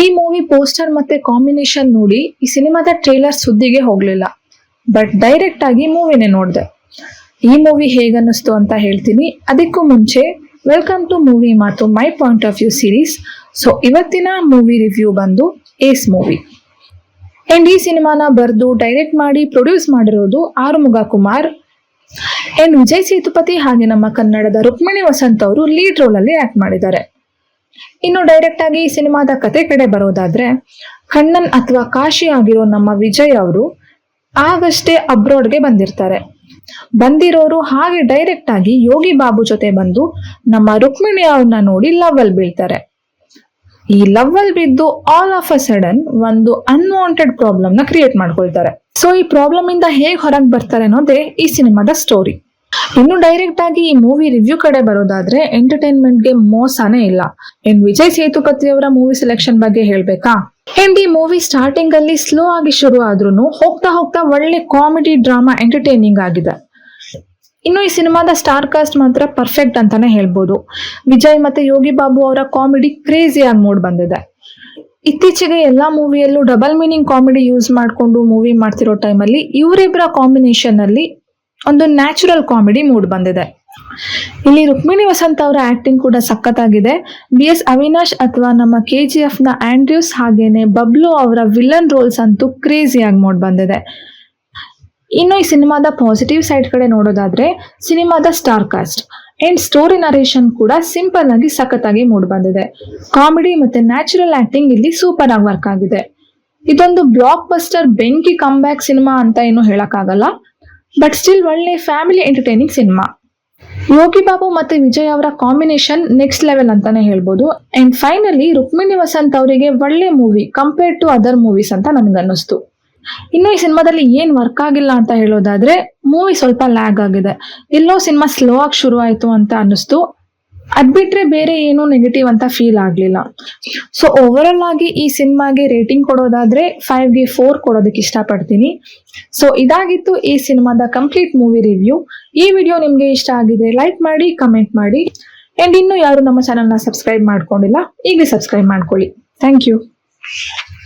ಈ movie poster ಮತ್ತೆ combination ನೋಡಿ ಈ ಸಿನಿಮಾದ ಟ್ರೇಲರ್ ಸುದ್ದಿಗೆ ಹೋಗ್ಲಿಲ್ಲ, ಬಟ್ ಡೈರೆಕ್ಟ್ ಆಗಿ ಮೂವಿನೇ ನೋಡಿದೆ. ಈ ಮೂವಿ ಹೇಗನ್ನಿಸ್ತು ಅಂತ ಹೇಳ್ತೀನಿ. ಅದಕ್ಕೂ ಮುಂಚೆ ವೆಲ್ಕಮ್ ಟು ಮೂವಿ ಮಾತು, my point of view series. So ಇವತ್ತಿನ ಮೂವಿ ರಿವ್ಯೂ ಬಂದು ಏಸ್ ಮೂವಿ. ಅಂಡ್ ಈ ಸಿನಿಮಾನ ಬರೆದು ಡೈರೆಕ್ಟ್ ಮಾಡಿ ಪ್ರೊಡ್ಯೂಸ್ ಮಾಡಿರೋದು ಆರುಮುಗ ಕುಮಾರ್. ಅಂಡ್ ವಿಜಯ್ ಸೇತುಪತಿ ಹಾಗೆ ನಮ್ಮ ಕನ್ನಡದ ರುಕ್ಮಿಣಿ ವಸಂತ್ ಅವರು ಲೀಡ್ ರೋಲ್ ಅಲ್ಲಿ ಆಕ್ಟ್ ಮಾಡಿದ್ದಾರೆ. ಇನ್ನು ಡೈರೆಕ್ಟ್ ಆಗಿ ಈ ಸಿನಿಮಾದ ಕತೆ ಕಡೆ ಬರೋದಾದ್ರೆ, ಕಣ್ಣನ್ ಅಥವಾ ಕಾಶಿ ಆಗಿರೋ ನಮ್ಮ ವಿಜಯ್ ಅವರು ಆಗಷ್ಟೇ ಅಬ್ರಾಡ್ಗೆ ಬಂದಿರ್ತಾರೆ. ಬಂದಿರೋರು ಹಾಗೆ ಡೈರೆಕ್ಟ್ ಆಗಿ ಯೋಗಿ ಬಾಬು ಜೊತೆ ಬಂದು ನಮ್ಮ ರುಕ್ಮಿಣಿ ಅವ್ರನ್ನ ನೋಡಿ ಲವ್ ಅಲ್ಲಿ ಬೀಳ್ತಾರೆ. ಈ ಲವ್ ಅಲ್ಲಿ ಬಿದ್ದು ಆಲ್ ಆಫ್ ಅ ಸಡನ್ ಒಂದು ಅನ್ವಾಂಟೆಡ್ ಪ್ರಾಬ್ಲಮ್ ನ ಕ್ರಿಯೇಟ್ ಮಾಡ್ಕೊಳ್ತಾರೆ. ಸೊ ಈ ಪ್ರಾಬ್ಲಮ್ ಇಂದ ಹೇಗ್ ಹೊರಗೆ ಬರ್ತಾರೆ ಅನ್ನೋದೇ ಈ ಸಿನಿಮಾದ ಸ್ಟೋರಿ. ಇನ್ನು ಡೈರೆಕ್ಟ್ ಆಗಿ ಈ ಮೂವಿ ರಿವ್ಯೂ ಕಡೆ ಬರೋದಾದ್ರೆ, ಎಂಟರ್ಟೈನ್ಮೆಂಟ್ ಗೆ ಮೋಸನೇ ಇಲ್ಲ. ಅಂಡ್ ವಿಜಯ್ ಸೇತುಪತಿ ಅವರ ಮೂವಿ ಸೆಲೆಕ್ಷನ್ ಬಗ್ಗೆ ಹೇಳ್ಬೇಕಾ? ಅಂಡ್ ಈ ಮೂವಿ ಸ್ಟಾರ್ಟಿಂಗ್ ಅಲ್ಲಿ ಸ್ಲೋ ಆಗಿ ಶುರು ಆದ್ರೂ ಹೋಗ್ತಾ ಹೋಗ್ತಾ ಒಳ್ಳೆ ಕಾಮಿಡಿ ಡ್ರಾಮಾ ಎಂಟರ್ಟೈನಿಂಗ್ ಆಗಿದೆ. ಇನ್ನು ಈ ಸಿನಿಮಾದ ಸ್ಟಾರ್ ಕಾಸ್ಟ್ ಮಾತ್ರ ಪರ್ಫೆಕ್ಟ್ ಅಂತಾನೆ ಹೇಳ್ಬೋದು. ವಿಜಯ್ ಮತ್ತೆ ಯೋಗಿ ಬಾಬು ಅವರ ಕಾಮಿಡಿ ಕ್ರೇಜಿ ಆಗಿ ಮೂಡ್ ಬಂದಿದೆ. ಇತ್ತೀಚೆಗೆ ಎಲ್ಲಾ ಮೂವಿಯಲ್ಲೂ ಡಬಲ್ ಮೀನಿಂಗ್ ಕಾಮಿಡಿ ಯೂಸ್ ಮಾಡ್ಕೊಂಡು ಮೂವಿ ಮಾಡ್ತಿರೋ ಟೈಮಲ್ಲಿ ಇವರಿಬ್ಬರ ಕಾಂಬಿನೇಷನ್ ಅಲ್ಲಿ ಒಂದು ನ್ಯಾಚುರಲ್ ಕಾಮಿಡಿ ಮೂಡ್ ಬಂದಿದೆ. ಇಲ್ಲಿ ರುಕ್ಮಿಣಿ ವಸಂತ್ ಅವರ ಆಕ್ಟಿಂಗ್ ಕೂಡ ಸಖತ್ತಾಗಿದೆ. BS ಅವಿನಾಶ್ ಅಥವಾ ನಮ್ಮ KGF ನ ಆಂಡ್ರ್ಯೂಸ್ ಹಾಗೇನೆ ಬಬ್ಲು ಅವರ ವಿಲನ್ ರೋಲ್ಸ್ ಅಂತೂ ಕ್ರೇಜಿ ಆಗಿ ಮೂಡ್ ಬಂದಿದೆ. ಇನ್ನು ಈ ಸಿನಿಮಾದ ಪಾಸಿಟಿವ್ ಸೈಡ್ ಕಡೆ ನೋಡೋದಾದ್ರೆ, ಸಿನಿಮಾದ star cast and story narration ಕೂಡ ಸಿಂಪಲ್ ಆಗಿ ಸಖತ್ತಾಗಿ ಮೂಡ್ ಬಂದಿದೆ. ಕಾಮಿಡಿ ಮತ್ತೆ ನ್ಯಾಚುರಲ್ ಆಕ್ಟಿಂಗ್ ಇಲ್ಲಿ ಸೂಪರ್ ಆಗಿ ವರ್ಕ್ ಆಗಿದೆ. ಇದೊಂದು ಬ್ಲಾಕ್ ಬಸ್ಟರ್ ಬೆಂಕಿ ಕಮ್ ಬ್ಯಾಕ್ ಸಿನಿಮಾ ಅಂತ ಏನು ಹೇಳಕ್ಕಾಗಲ್ಲ, ಬಟ್ ಸ್ಟಿಲ್ ಒಳ್ಳೆ family entertaining cinema. Yogi Babu ಮತ್ತೆ ವಿಜಯ್ ಅವರ ಕಾಂಬಿನೇಷನ್ ನೆಕ್ಸ್ಟ್ ಲೆವೆಲ್ ಅಂತಾನೆ ಹೇಳ್ಬೋದು. ಅಂಡ್ ಫೈನಲಿ ರುಕ್ಮಿಣಿ ವಸಂತ್ ಅವರಿಗೆ ಒಳ್ಳೆ movie compared to other movies ಅಂತ ನನ್ಗನ್ನಿಸ್ತು. ಇನ್ನು ಈ ಸಿನಿಮಾದಲ್ಲಿ ಏನ್ ವರ್ಕ್ ಆಗಿಲ್ಲ ಅಂತ ಹೇಳೋದಾದ್ರೆ, ಮೂವಿ ಸ್ವಲ್ಪ ಲ್ಯಾಗ್ ಆಗಿದೆ. ಎಲ್ಲೋ ಸಿನಿಮಾ ಸ್ಲೋ ಆಗಿ ಶುರು ಆಯ್ತು ಅಂತ ಅನ್ನಿಸ್ತು. ಅದ್ ಬಿಟ್ರೆ ಬೇರೆ ಏನು ನೆಗೆಟಿವ್ ಅಂತ ಫೀಲ್ ಆಗ್ಲಿಲ್ಲ. ಸೊ ಓವರ್ ಆಲ್ ಆಗಿ ಈ ಸಿನಿಮಾಗೆ ರೇಟಿಂಗ್ ಕೊಡೋದಾದ್ರೆ 5ಗೆ 4 ಕೊಡೋದಕ್ಕೆ ಇಷ್ಟಪಡ್ತೀನಿ. ಸೊ ಇದಾಗಿತ್ತು ಈ ಸಿನಿಮಾದ ಕಂಪ್ಲೀಟ್ ಮೂವಿ ರಿವ್ಯೂ. ಈ ವಿಡಿಯೋ ನಿಮ್ಗೆ ಇಷ್ಟ ಆಗಿದೆ ಲೈಕ್ ಮಾಡಿ, ಕಮೆಂಟ್ ಮಾಡಿ. ಅಂಡ್ ಇನ್ನು ಯಾರು ನಮ್ಮ ಚಾನಲ್ನ ಸಬ್ಸ್ಕ್ರೈಬ್ ಮಾಡ್ಕೊಂಡಿಲ್ಲ, ಈಗಲೇ ಸಬ್ಸ್ಕ್ರೈಬ್ ಮಾಡ್ಕೊಳ್ಳಿ. Thank you.